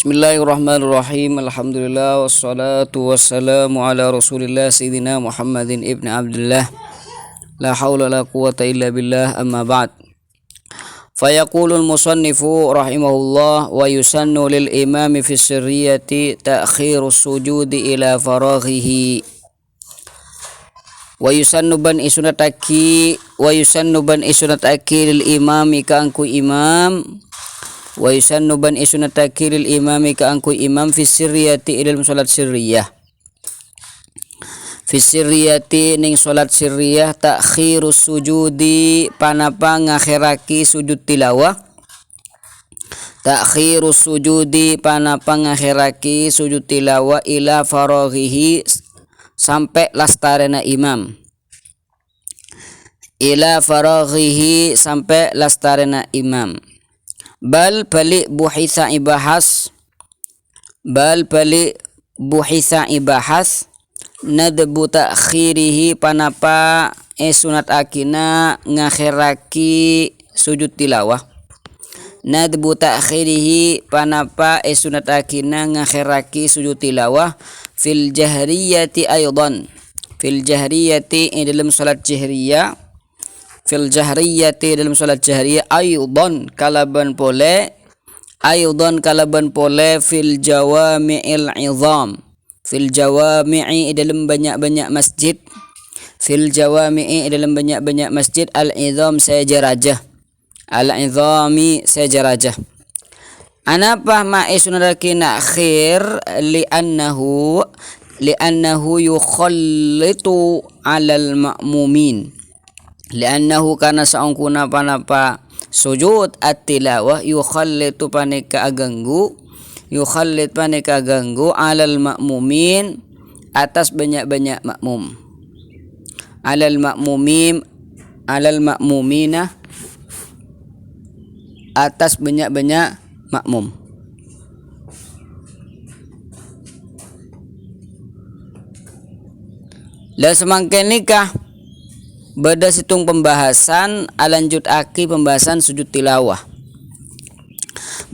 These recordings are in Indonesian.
Bismillahirrahmanirrahim. Alhamdulillah wassalatu wassalamu ala Rasulillah sayyidina Muhammadin ibn Abdullah. La haula la quwata illa billah, amma ba'd. Fayaqulul musannifu rahimahullah wa yusannu lil imami fi sirriyati ta'khirus sujudi ila faraghihi. Wa yusannu ban isunataki lil imami ka angku imam. Wa yusannu ban isunataki lil imami ka angku imam fi sirriyati ilal salat sirriyah. Fi sirriyati ning salat sirriyah ta'khirus sujudi panapa ngakhiraki sujud tilawah. Ta'khirus sujudi panapa ngakhiraki sujud tilawah ila faraghihi sampai lastarena imam. Ila faraghihi sampai lastarena imam. Bal balik buhitha ibahas nadbu ta'khirihi panapa sunat akina ngakhiraki sujud tilawah. Nadbu ta'khirihi panapa sunat akina ngakhiraki sujud tilawah fil jahriyati aydan. Fil jahriyati dalam salat jahriyah. Fil jahriyati dalam salat jahriyah aydan kalaban pole fil jawami'il izam. Fil jawami'i dalam banyak-banyak masjid. Fil jawami'i dalam banyak-banyak masjid al-izam sejarajah. Al-izami sejarajah. Anapa ma'i sunadaki nakhir li'annahu yukhallitu 'alal ma'mumin. Li'annahu kana saungkuna panapa sujud at-tilawah yukhallitu paneka aganggu 'alal ma'mumin atas banyak-banyak makmum. 'Alal ma'mumina atas banyak-banyak makmum. Lah semangken nikah beda situng pembahasan alanjut aki pembahasan sujud tilawah.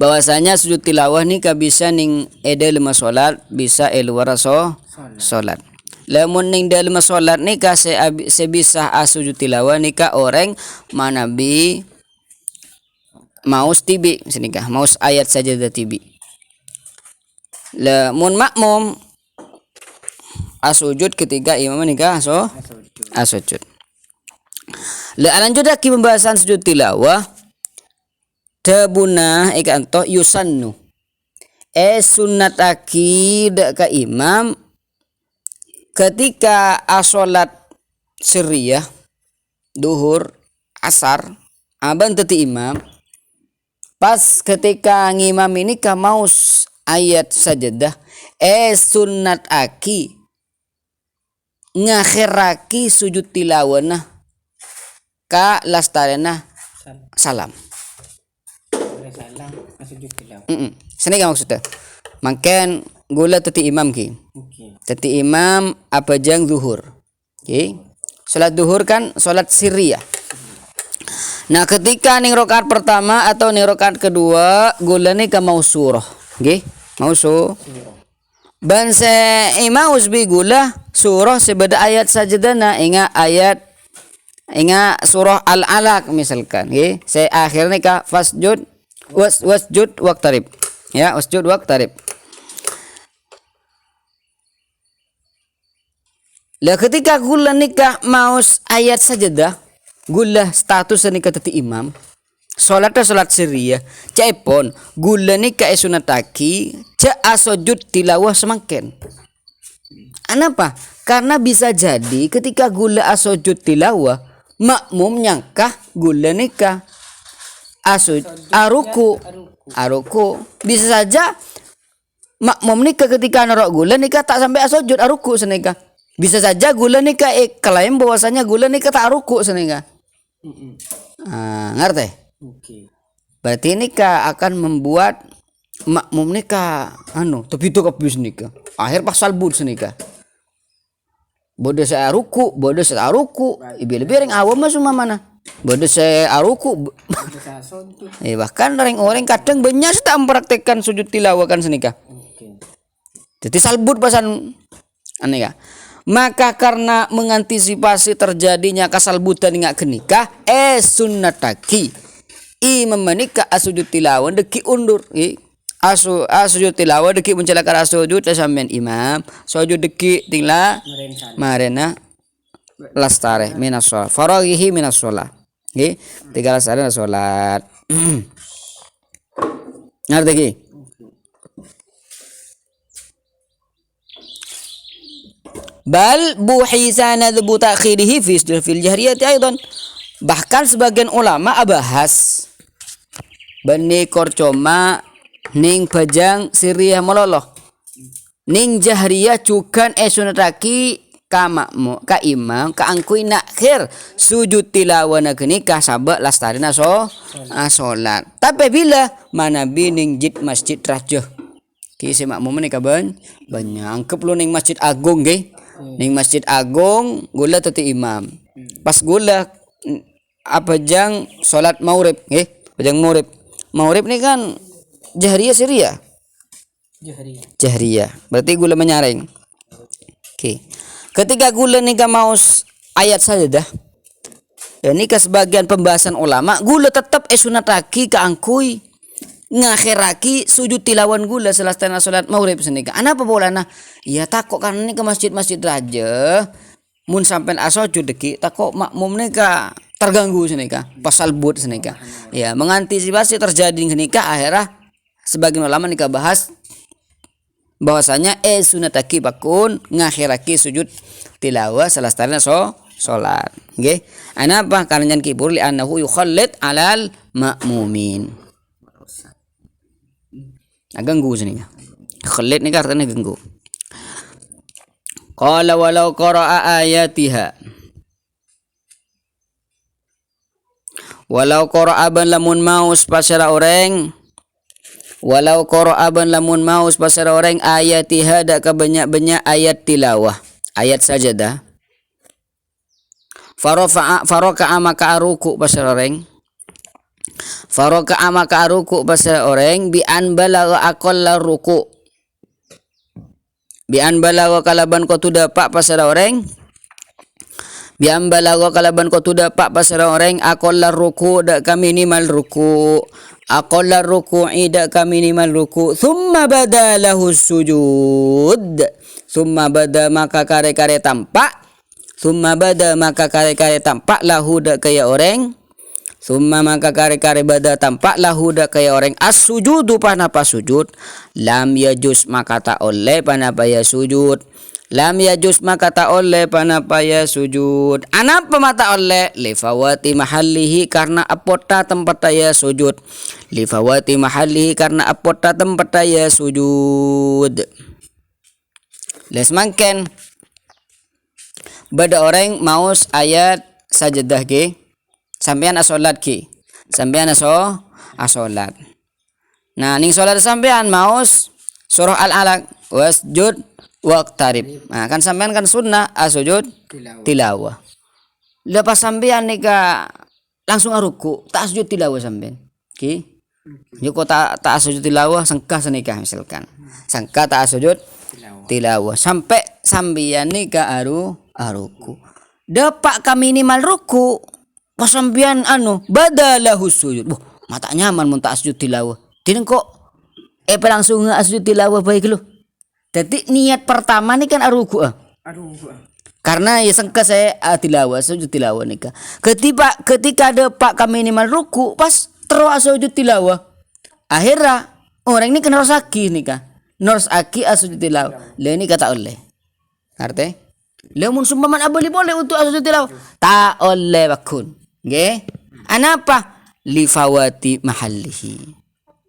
Bahwasanya sujud tilawah nikah bisa ning eda lima solat, bisa luar solat. Lamun ning dalem solat nikah sebisa sujud tilawah nikah orang manabi maus tibi senikah maus ayat saja tibi. Lamun makmum asujud ketika imam nikah asujud. La lanjut lagi pembahasan sujud tilawah tabuna ikanto yusannu sunnataki ka imam ketika asolat sirriyah duhur asar aban teti imam pas ketika ngimam ini ka maus ayat sajadah sunnataki ngakhiraki sujud tilawana ka lastarena salam. Sini kan maksudnya. Makan gula teti imam ki. Teti imam apa jang zuhur. Okay. Salat zuhur kan salat sirriyah. Nah ketika ning rakaat pertama atau ning rakaat kedua gula ni ka mau surah. Okay. Mau ban se imaus bi gula surah sebeda ayat sajadana inga surah al-alaq misalkan okay? Saya akhirnya ka wasjud waqtarib ya wasjud waqtarib. Lah ketika gula nikah maus ayat sajadah gula status nikah teti imam salatnya salat sirriyah caipon gula nikah sunataki ca asujud tilawah semangken. Anapa? Karena bisa jadi ketika gula asujud tilawah makmum nyangkah gula nikah aruku bisa saja makmum nikah ketika narok gula nikah tak sampai asujud aruku senikah. Bisa saja gula nikah klaim bahwasanya gula nikah tak aruku senikah. Ngerti? Berarti nikah akan membuat makmum nikah tapi itu kabis nikah akhir pasal bud senikah. Bodoh saya ruku, ibil-ibil awam mah semua mana. Bodoh saya aruku. Bahkan orang kadang banyak tak mempraktekkan sujud tilawah kan senikah. Jadi salbut pasan aneh ya. Maka karena mengantisipasi terjadinya kasalbutan ngak kenikah sunnataki menikah asujud tilawah deki undur asujud tilawah deki mencelakan asujud sampean imam sujud deki tingla marena lastare minas sholat faraghihi minas sholat nggih tiga lastare sholat ngerti ki bal buhisa nadbu ta'khirihi fil jahriyati aidan bahkan sebagian ulama bahas bani korcoma ning pajang siriyah mololoh ning jahriyah cukan sunataki ka makmu ka imam ka angkui nakhir sujud tilawana geni ka sabak lastarina salat tapi bila manabi ning jid masjid rajah ki si makmum ni ka banyak angkep lu ning masjid agung nggih ning masjid agung gula tati imam pas gula apa jang salat maghrib nggih pajang maghrib ni kan jahriyah siriyah jahriyah berarti gula menyaring oke ketika gula ni ka maus ayat sajadah dan ni ka sebagian pembahasan ulama gula tetap sunataki ka angkui ngakhiraki sujud tilawan gula selesai salat maghrib senika anapa bolana ya takok karena ni ke masjid raja mun sampean asujud deki takok makmum nika terganggu senika pasal but senika ya mengantisipasi terjadi senika akhirnya sebagian ulama nika bahas bahwasanya sunataki bakun ngakhiraki sujud tilawah selesai salat nggih anapa karena nyan kibur li annahu yukhallid alal ma'mumin ganggu sini khalid ni artinya ganggu qala walau qara'a ayatiha walau qara'a ban lamun maus pasara orang walau qara'a ban lamun maus pasara orang ayatiha dak banyak-banyak ayat tilawah ayat sajadah faraka maka ruku pasara orang faroka amaka ruku pasal orang bi an balagha aqalla ruku bi an balagha kalaban ko tu dapat pasal orang bi an balagha kalaban ko tu dapat pasal orang aqalla ruku dak ka minimal ruku aqalla ruku'i dak ka minimal ruku thumma badalahu sujud thumma bada maka kare-kare tampak thumma bada maka kare-kare tampak lahu dak kaya orang summa maka kare-kare bada tampak lahu dak kaya orang as-sujudu panapa sujud lam yajus maka tak oleh panapa ya sujud lam yajus maka tak oleh panapa ya sujud anapa mata oleh lifawati mahallihi karena apota tempat ya sujud lifawati mahallihi karena apota tempat ya sujud les mangken bada orang maus ayat sajadah ke sampean asolat ki sampean asolat nah ning solat sampean maus surah al-alaq wasjud waqtarib nah kan sampean kan sunnah asujud tilawah lepas sampean nika langsung aruku tak sujud tilawah sampean ki yo kok tak sujud tilawah sangka senika misalkan sangka tak sujud tilawah sampai sampean nika aruku dapat ka minimal ruku pas sampean badalahu sujud. Mata nyaman mun tak sujud tilawah. Dinen kok langsung sujud tilawah baik lu. Jadi niat pertama nih kan aruku. Karena ya sangka saya tilawah sujud tilawah nika. Ketika ada pak kami minimal ruku pas terus sujud tilawah. Akhirnya orang ini kena rosaki nika. Norsaki sujud tilawah. Lah ini kata oleh. Arti? Lamun sumbaman abali boleh untuk sujud tilawah. Tak oleh bakun. Nggih. Anapa? Lifawati mahallihi.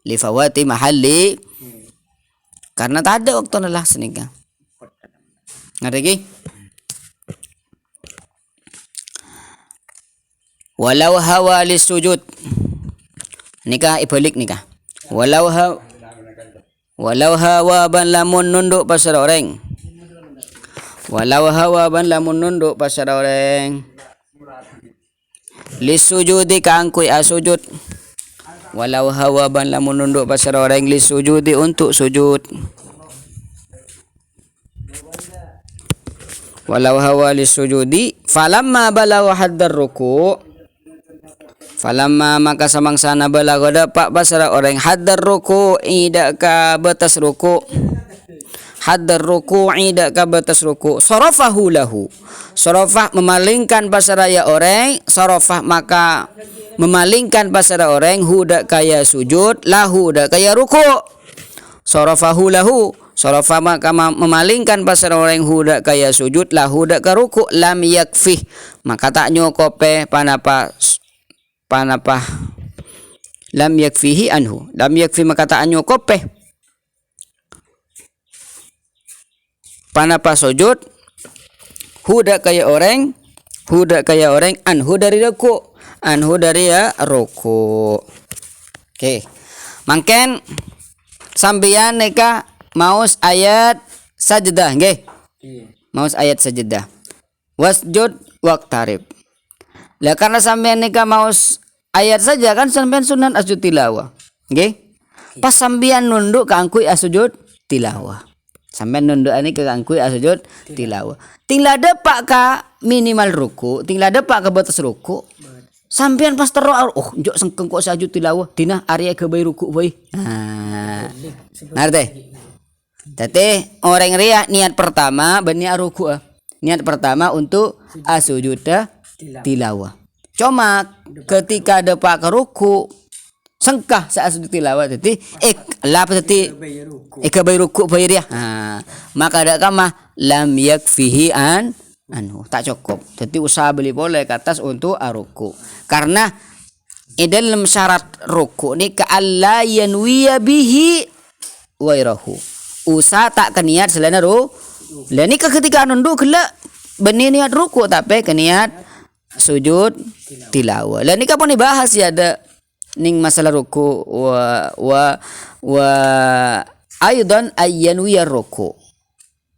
Lifawati mahalli. Karena tak ada waktu nalah senika. Ngerti ki? Walau hawa lisujud. Nikah ibalik nikah. Walau hawa ban lamun nunduk pasar orang. Walau hawa ban lamun nunduk pasar orang. lisujudi kaangkui asujud. Walau hawa ban lamun nunduk pasara orang lisujudi untuk sujud. Walau hawa lisujudi falamma balagha haddar ruku' falamma maka samangsana balagha dapat pasara orang haddar ruku' ida ka batas ruku' haddar ruku'i dak ka batas ruku' sarafahu lahu sarafah memalingkan pasaraya orang sarafah maka memalingkan pasara orang hudak kaya sujud lahu dak kaya ruku' sarafahu lahu sarafah maka memalingkan pasara orang hudak kaya sujud lahu dak ka ruku' lam yakfih maka tak nyokope panapa lam yakfihi anhu lam yakfi maka tak nyokope panapa sujud hudak kaya orang anhu dari ruku anhu dari ya ruku. Oke. Mangken sambian neka maus ayat sajdah nggih. Maus ayat sajdah. Wasjud waqtarib. Lah karena sambian neka maus ayat saja kan sambian sunan asjud tilawah. Nggih. Pas sambian nunduk kaangkui asujud tilawah. Sampai nunduk ani ke kangkui asujud tilawah. Tinggal depak ka minimal ruku, tinggal depak ke batas ruku. Sampean pas tero njok sengkeng kok sujud tilawah dina area ke bayi ruku bayi. Ngerti? Dadi orang ria niat pertama berniat ruku. Niat pertama untuk asujud tilawah. Cuma ketika depak ke ruku sengkah saat sujud tilawah tadi ke bayi ruku bayi dia maka ada kama lam yakfihi anhu tak cukup jadi usaha beli boleh ke atas untuk ruku karena dalam syarat ruku ni ka alla yanwiya bihi wairahu usaha tak keniat selain ruku lah ni ketika nunduk kelak berniat ruku tapi keniat sujud tilawah lah ni kapan dibahas ya ada ning masalah ruku wa aidan ayyanwi ruku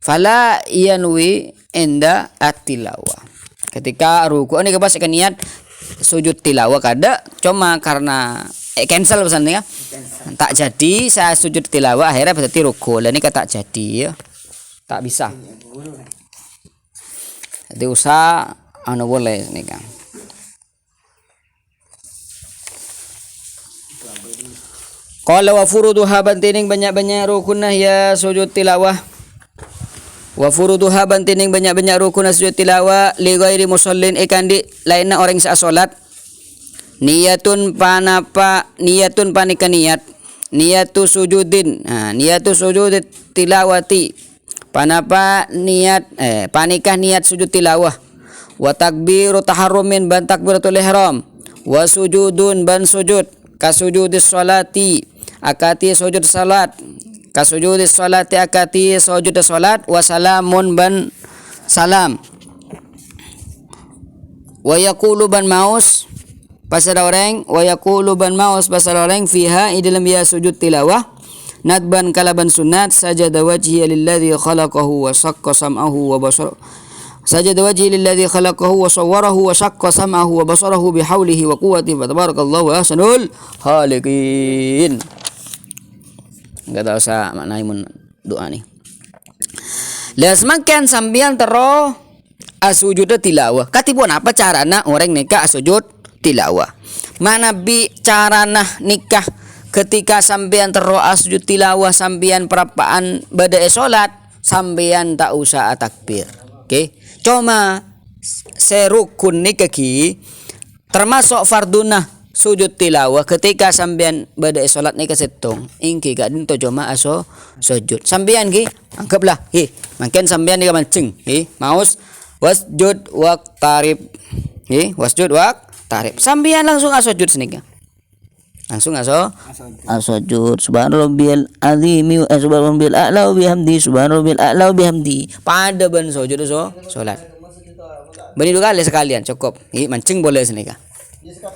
fala yanwi inda at-tilawah ketika ruku ini kebas niat sujud tilawah kada cuma karena cancel pesannya tak jadi saya sujud tilawah akhirnya berarti ruku lah ini tak jadi ya tak bisa jadi usaha anu boleh nih kan. Qala wa furuduha bantining banyak-banyak rukunah ya sujud tilawah. Wa furuduha bantining banyak-banyak rukunah sujud tilawah li ghairi musallin ikandi lainna orang sa salat. Niyatun panika niat. Niyatu sujudin. Niyatu sujud tilawati. Panapa niat panikah niat sujud tilawah. Wa takbiru taharrumin ban takbiratul ihram. Wa sujudun ban sujud kasujudis sholati akati sujud salat kasujudis sholati akati sujud salat wa salamun ban salam wa yaqulu ban maus pasal orang wa yaqulu ban maus pasal orang fiha dalam ya sujud tilawah nadban kalaban sunat sajada wajhi lilladzi khalaqahu wa shaqqa sam'ahu wa basarahu sajada wajhi lilladzi khalaqahu wa sawwarahu wa shaqqa sam'ahu wa basarahu bihaulihi wa quwwatihi fa tabarakallahu ahsanul khaliqin. Enggak tahu saya maknai mun doa ni. Lah semakin sambian tero asujud tilawah. Katipun apa carana orang nikah asujud tilawah? Mana bi carana nikah ketika sambian tero asujud tilawah sambian perapaan badae salat sambian tak usah takbir. Oke. Cuma serukun nikaki termasuk fardunah sujud tilawah ketika sambian badai salat ni kasetong ingki gak dinto cuma aso sujud sambian ki anggaplah makin sambian ni mancing maus wasjud waqtarib wasjud waqtarib sambian langsung asujud senika langsung asujud subhanarabbiyal azim wa subhanarabbiyal a'la wa bihamdi subhanarabbiyal a'la wa bihamdi pada ban sujud salat bani dua kali sekalian cukup mancing boleh senika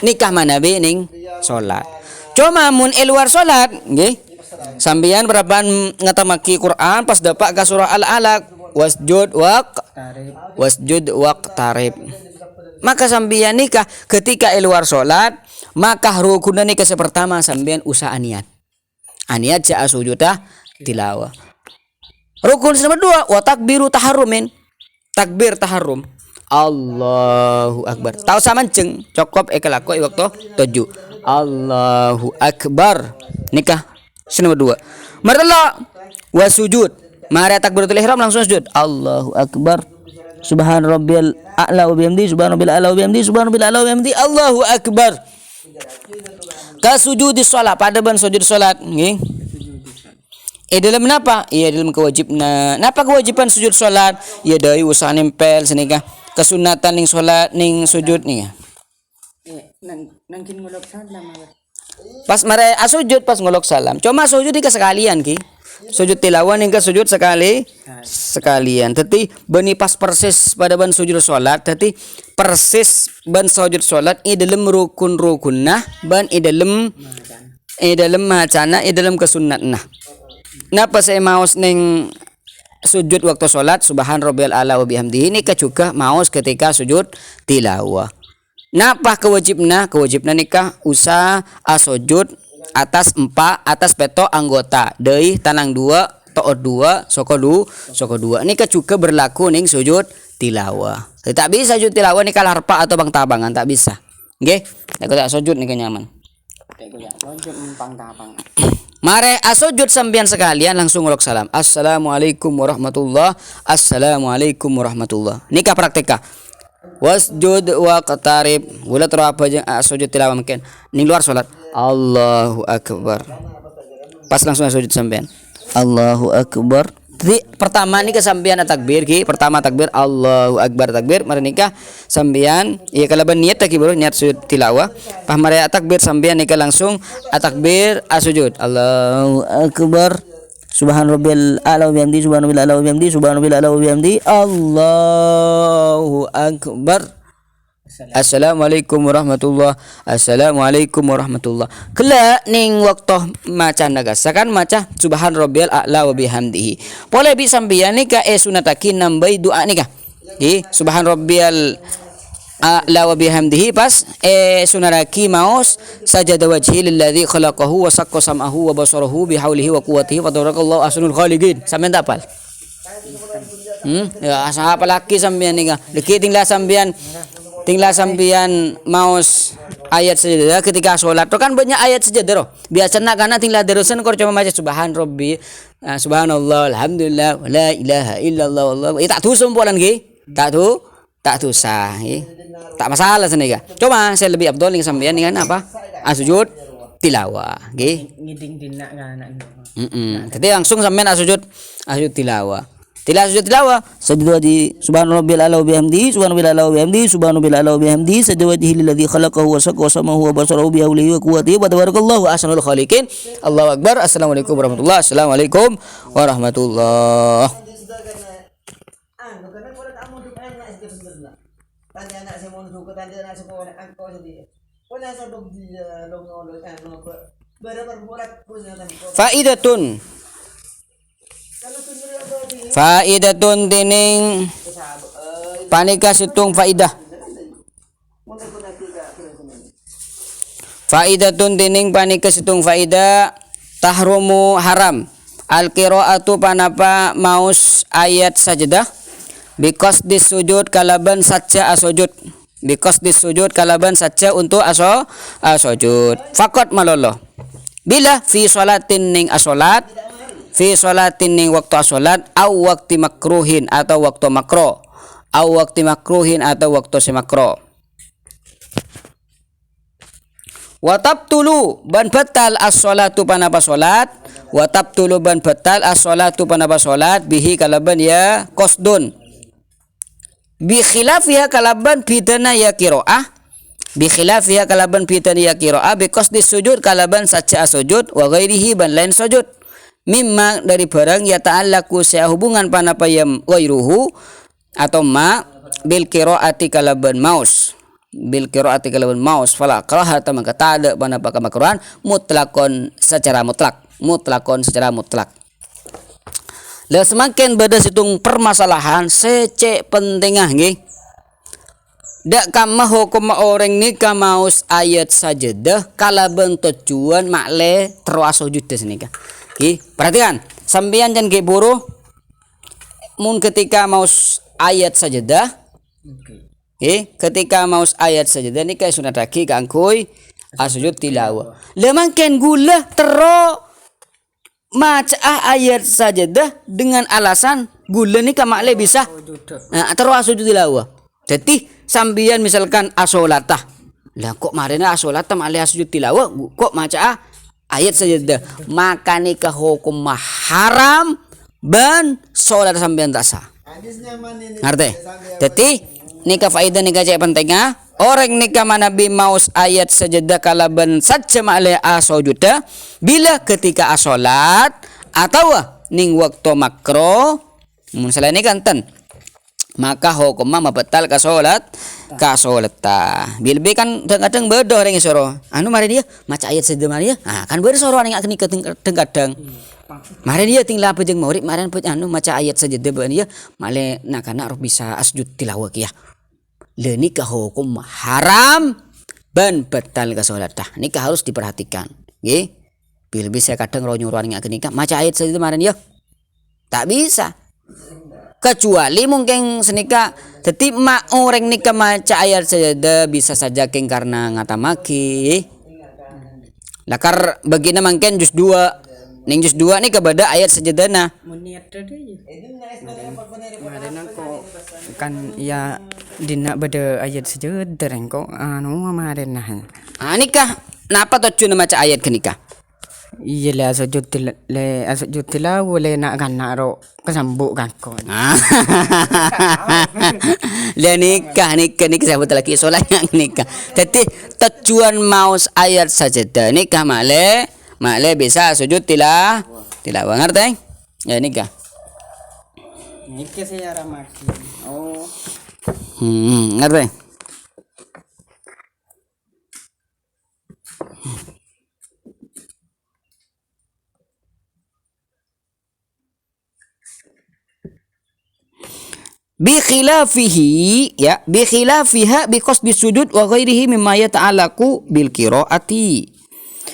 nikah mana be ning salat cuma mun luar salat nggih sambian berapaan ngatamaki Quran pas dapat ka surah al-alaq wasjud waqtarib Maka sambian nikah ketika luar sholat, maka rukun nikah pertama sambian usaha niat. Aniat ja'a sujudah tilawah. Rukun nomor 2 wa takbiru taharrumin. Takbir taharrum. Allahu akbar. Tahu sama ceng cokop ekelako waktu 7. Allahu akbar. Nikah nomor 2. Marla wa sujud. Mari takbiratul ihram langsung sujud. Allahu akbar. Subhan rabbiyal a'la wa bihamdi, subhan rabbil a'la wa bihamdi, subhan rabbil a'la wa bihamdi. Allahu akbar. Ka sujudi shalah pada ban sujud salat nggih. Dalam napa? Iya dalam kewajibna. Napa kewajiban sujud salat? Ya dari usaha nempel senika kesunatan ning salat ning sujud nih. Nangkin ngolok salam. Pas mare asujud pas ngolok salam. Cuma sujud di sekalian ki. Sujud tilawah ning sujud sekalian. Teti beni pas persis pada ban sujud salat, teti persis ban sujud salat i dalam rukun-rukunnah ban i dalam macana i dalam kesunnatna. Napa saya maos ning sujud waktu salat subhan rabbiyal a'la wa bihamdihi nikah juga maos ketika sujud tilawah. Napa kewajibna nikah usaha asujud atas 4 atas peto anggota deui tanang 2 to'ot 2 soko 2 nikah juga berlaku ning sujud tilawah. Tak bisa sujud tilawah nikah larpa atau bang tabangan tak bisa. Nggih, tak sujud nikah nyaman. Mare asujud sambian sekalian langsung ngolok salam. Assalamualaikum warahmatullah. Assalamualaikum warahmatullah. Nikah praktika. Wasjud wa qatarib. Gula terus apa aja sujud tilawah mungkin. Ning luar salat. Allahu akbar. Pas langsung sujud sampean. Allahu akbar. Jadi pertama nih kesambian takbir ki. Pertama takbir Allahu akbar takbir. Mari nikah sambian. Ya kalau niat tak baru niat sujud tilawah. Pas mari takbir sambian nikah langsung takbir asujud. Allahu akbar. Subhan rabbil a'la wa bihamdi, subhan rabbil a'la wa bihamdi, subhan rabbil a'la wa bihamdi. Allahu akbar. Assalamualaikum warahmatullah. Assalamualaikum warahmatullah. Kela ning waktu maca nagasa kan maca subhan rabbiyal a'la wa bihamdihi. Boleh bi sambian nikah sunataki nambai doa nikah. Subhan rabbiyal a'la wa bihamdihi pas sunaraki maus sajada wajhi lilladzi khalaqahu wa saqqa sam'ahu wa basarahu bihaulihi wa quwwatihi wa tabarakallahu ahsanul khaliqin. Sampeyan tak apal? Ya asa apa laki sampeyan nikah. Deki tinggal sampeyan maus ayat sajadah ketika sholat to kan banyak ayat sajadah. Biasanya karena tinggal terusan kor cuma baca subhan rabbi subhanallah alhamdulillah la ilaha illallah wallahu. Tak tu sempolan ki. Tak tusah, tak masalah senika. Cuma saya lebih abdol nih sampean dengan apa? Asujud tilawah, ngiding dina kan. Jadi langsung sampean asujud tilawah. Sujud tilawah sajdu di subhanarabbiyal a'la wa bihamdihi, subhanarabbiyal a'la wa bihamdihi, subhanarabbiyal a'la wa bihamdihi, sajdu wajhihi lilladzi khalaqahu wa saqqa samahu wa basarahu bi haulihi wa quwwatihi wa tabarakallahu ahsanul khaliqin. Allahu akbar. Assalamualaikum warahmatullahi. Assalamualaikum warahmatullahi. Tanya anak saya mau duduk, tanya anak saya mau angkau sendiri. Pernah saya duduk di Faidatun tining panika situng faidah. Faidatun tining panika situng faidah tahrumu haram. Al-qiraatu panapa maus ayat sajadah. Because disujud kalaban saja asujud. Because disujud kalaban saja untuk asujud. Fakot malolo. Bila fi sholatin ning asolat, fi sholatin ning waktu asolat, au waktu makruhin atau waktu makro, au waktu makruhin atau waktu semakro. Watab tulu ban batal as-sholatu panapa solat. Watab tulu ban batal as-sholatu panapa solat bihi kalaban ya qasdun. Bi khilafiha kalaban bidana ya qiraah, bi khilafiha kalaban bidana ya qiraah, bi qasdi sujud kalaban saja sujud wa ghairihi ban lain sujud mimma dari barang ya ta'allaku saya hubungan panapa yang ghairuhu atau ma bil qiraati kalaban maus, bil qiraati kalaban maus fala karahata maka tak ada panapa kemakruhan mutlakon secara mutlak, mutlakon secara mutlak. Lah semakin beda situng permasalahan secek pentingah nggih. dak kama hukum orang nikah maus ayat sajadah kala bentuk tujuan makle terus sujud nikah. Oke, perhatikan sampeyan jangan ke buruh mun ketika maus ayat sajadah. Oke, ketika maus ayat sajadah nikah sunat lagi kangkui asujud tilawah. Lemangken gula tero maca ayat sajadah dengan alasan gula nikah makle bisa tero asujud tilawah. Jadi sambian misalkan asolatah. Lah kok marina asolatah makle asujud tilawah kok maca ayat sajadah. Maka nikah hukum haram ban salat sampean tak sah. Ngerti? Jadi nikah faedah nikah cek pentingnya orang nikah manabi maus ayat sajadah kalaban saja makle asujud bila ketika asolat atau ning waktu makro mun selain ini kanten maka hukumnya mabatal ka salat bilbe kan kadang bedo orang isoro anu mari dia maca ayat sajadah mari dia kan bedo soro ning nikah kadang mari dia tinggal apa jeung murid mari anu maca ayat sajadah ban dia male nakana harus bisa asjud tilawah ya le nikah hukum haram ban batal ka salat nikah harus diperhatikan nggih bilbe saya kadang ro nyuruh ning nikah maca ayat sajadah mari dia tak bisa kecuali mungkin senika jadi mak orang nikah maca ayat sajadah bisa saja keng karena ngatamaki lakar bagina mungkin juz 2 ning juz 2 nih kepada ayat sajadana kan ya dina beda ayat sajadah rengko anu mamarena nikah napa tujuan maca ayat ke nikah iya le asujud tilawah le nak kan ro kesambuk kan kon le nikah sabut lagi soalnya nikah jadi tujuan maus ayat sajadah nikah makle bisa sujud tilawah ngerti ya nikah saya ramaki ngerti bi khilafiha bi qasdi sujud wa ghairihi mimma yata'allaqu bil qiraati.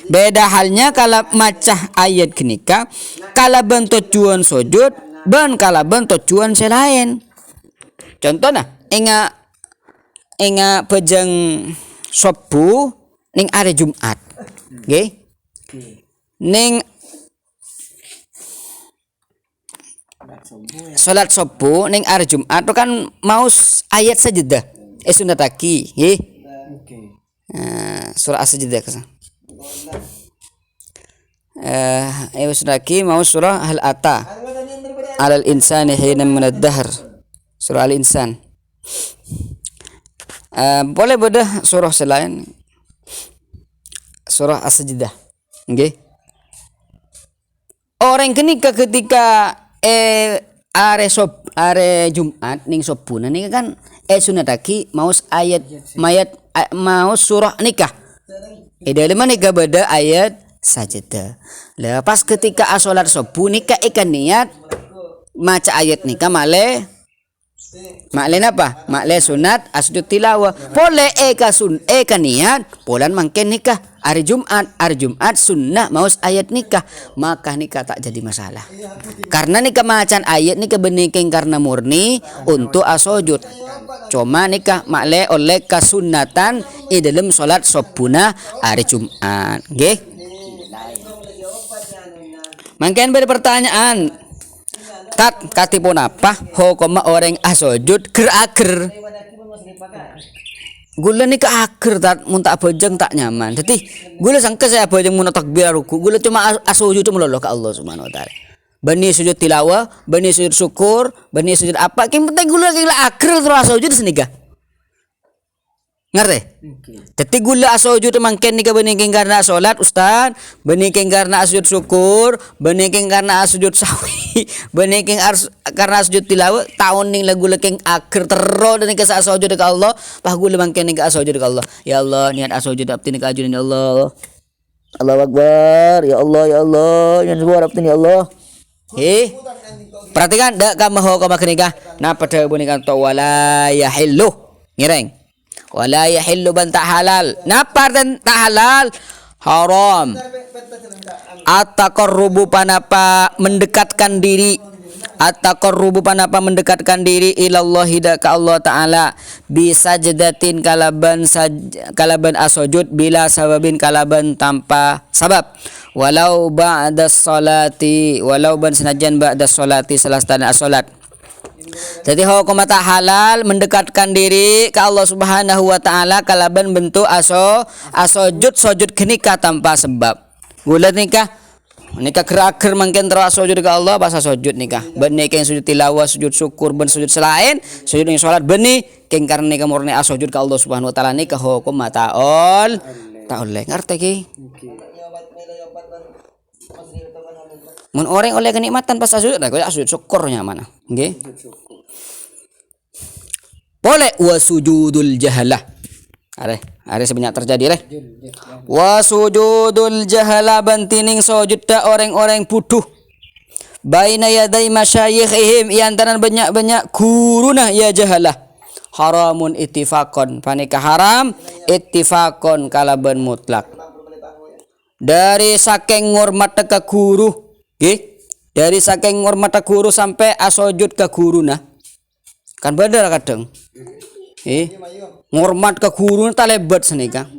Beda halnya kalau macah ayat kenika kalau bentuk tujuan sujud dan kalau bentuk tujuan selain. Contohnya inga pejang Sabtu ning hari Jumat. Nggih. Ning salat subuh ning hari Jumat itu kan mau ayat sajadah sunat lagi nggih surah as-sajdah kesan sunat lagi mau surah hal ata alal insani hina min ad-dahr surah al-insan boleh beda surah selain surah as-sajdah nggih orang ketika are Jumat ning sobuna nih kan sunat lagi mau ayat mau surah nikah dalam nikah beda ayat sajadah lah pas ketika asolat subuh nikah ikan niat maca ayat nikah makle apa makle sunat asjud tilawah boleh eka niat polan mangken nikah hari Jumat sunnah maus ayat nikah maka nikah tak jadi masalah karena nikah macan ayat nikah benikeng karena murni untuk asojud cuma nikah makle oleh kasunatan dalam salat sobuna hari Jumat nggih mangken berpertanyaan katipun apa hukum orang asojud ger-ager gula ni ke akhir tak muntah bojeng tak nyaman jadi gula sangka saya bojeng mun takbir ruku gula cuma asujud meloloh ke Allah Subhanahu wa taala bani sujud tilawah bani sujud syukur bani sujud apa yang penting gula akhir terus asujud senika ngerti jadi gula asujud mangken nika bening karena salat ustaz bening karena asujud syukur bening karena asujud sawi bening karena asujud tilawah tahun ning lagu lekeng akhir terus dan nika asujud ke Allah pah gula mangken nika asujud ke Allah ya Allah niat asujud abdi nika ajudan ya Allah Allahu akbar ya Allah yang suara abdi ya Allah perhatikan dak kama ho kama kenikah nah pada bunikan to wala yahillu ngireng Wala yahillu ban tak halal. Napa dan tak halal? Haram. At-taqarrubu panapa mendekatkan diri. At-taqarrubu panapa mendekatkan diri ilallahi da ka Allah taala bisajdatin kalaban asujud bila sababin kalaban tanpa sabab. Walau ba'da salati, walau ban senajan ba'da salati selesai salat. Jadi hukum tak halal mendekatkan diri ke Allah Subhanahu wa taala kalaban bentuk sujud kenika tanpa sebab. Gulat nikah gerak mungkin terus sujud ke Allah bahasa sujud nikah. Benih yang sujud tilawah, sujud syukur, ben sujud selain sujud yang salat benih keng karena nikah murni sujud ke Allah Subhanahu wa taala nikah hukum taol taoleh. Ngerti ki? Mun orang oleh kenikmatan pas sujud, nah sujud syukurnya mana? Nggih. Boleh wasujudul jahalah. Are sebanyak terjadi leh. Wasujudul jahalah bantining sujud ta orang-orang puduh. Baina yaday masyayikhihim iantaran banyak-banyak guruna ya jahalah. Haramun ittifaqon, panika haram ittifaqon kalaban mutlak. Dari saking ngurmat ke guru, dari saking ngurmat ke guru sampai asojud ke guru nah, kan bener kadang, ngurmat ke guru talebat senika,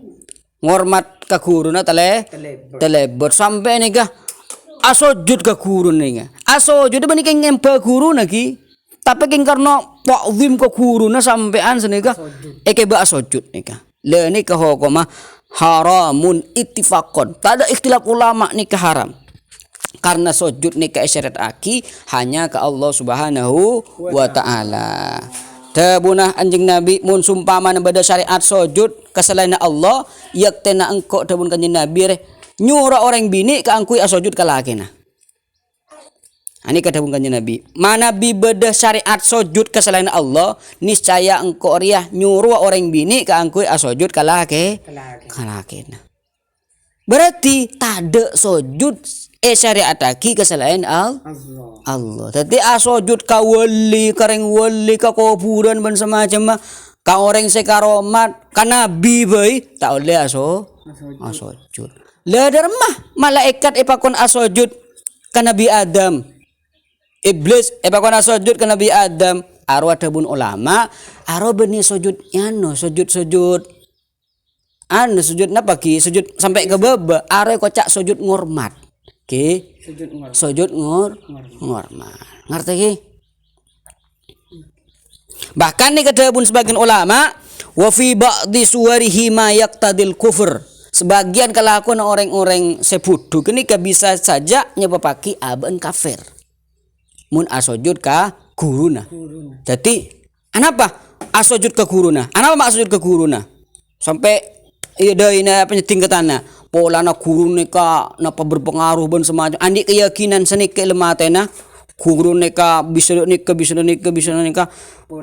ngurmat ke guru na talebat sampai nika asojud ke guru nika, asojud bani keng empe guru nagi, tapi keng karena takzim ke guru na sampean senika, ba asojud nika, le nika hukumah haramun ittifaqon. Tak ada ikhtilaf ulama nikah haram. Karena sujud nikah syariat aki hanya ke Allah Subhanahu wa taala. Tabunah anjing Nabi mun sumpama bada syariat sujud ke selain Allah yak tena engko tabun kanjeng Nabi nyura orang bini ke angkui asujud ke lakina. Ani kata kanjeng Nabi, mana bi beda syariat sujud ke selain Allah, niscaya engkau riah nyuruh orang bini ke angkui asujud ke lakina. Berarti tak sujud syariat lagi ke selain Allah. Tapi asujud ka wali, kareng wali ka kuburan ban semacam ka orang sekaromat, ka nabi bae tak oleh asujud. Lah dermah malaikat ipakon asujud ka Nabi Adam. Iblis epakon sujud ke Nabi Adam arwah tabun ulama arwah benih sujud sujud napa ki sujud sampai ke baba arwah kocak sujud ngormat ki sujud ngormat ngerti ki bahkan nih kedabun sebagian ulama wa fi ba'di suwarihi ma yaqtadil kufur sebagian kelakuan orang-orang sepudu ini bisa saja nyebabaki aban kafir mun asujud ka guruna. Jadi anapa asujud ke guruna? Anapa mak asujud ke guruna? Sampai ida ina penyetingketanna. Polana gurune ka napa berpengaruh ben semacam andi keyakinan senik lematena gurune ka bisa nikah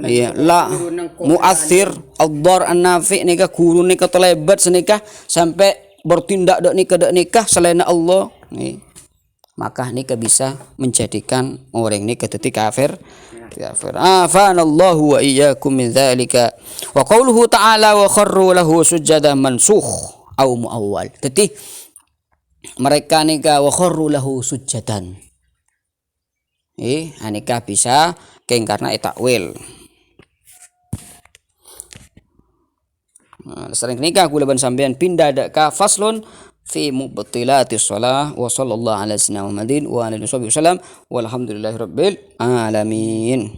iya la muathir ad-dar an-nafi nikah gurune ka telebat senikah sampai bertindak dak nikah selain Allah nih. Maka nikah bisa menjadikan orang nikah jadi kafir. Afanallahu wa iyyakum min dzalika. Wa qauluhu ta'ala wa kharru lahu sujada mansukh au muawwal. Jadi mereka nikah wa kharru lahu sujadan. Nikah bisa keng karena takwil. Sering nikah gula ban sampean pindah ka faslun fi mubtilatis shalah wa sallallahu ala sayyidina Muhammadin wa alihi wasallam walhamdulillahirabbil alamin.